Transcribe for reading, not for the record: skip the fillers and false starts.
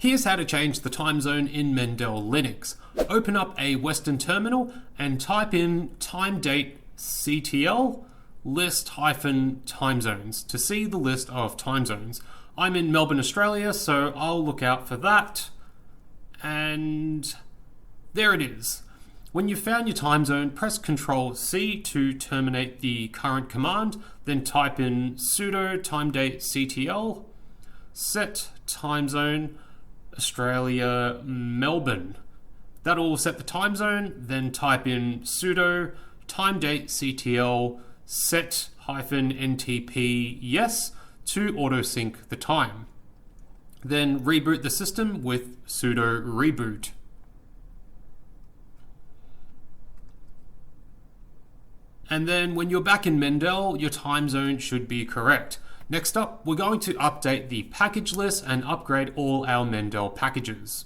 Here's how to change the time zone in Mendel Linux. Open up a Western terminal and type in timedatectl list-timezones to see the list of time zones. I'm in Melbourne, Australia, so I'll look out for that. And there it is. When you've found your time zone, press Ctrl-C to terminate the current command, then type in sudo timedatectl set-timezone Australia Melbourne. That'll set the time zone, then type in sudo timedatectl set-ntp yes to autosync the time. Then reboot the system with sudo reboot. And then when you're back in Mendel, your time zone should be correct. Next up, we're going to update the package list and upgrade all our Mendel packages.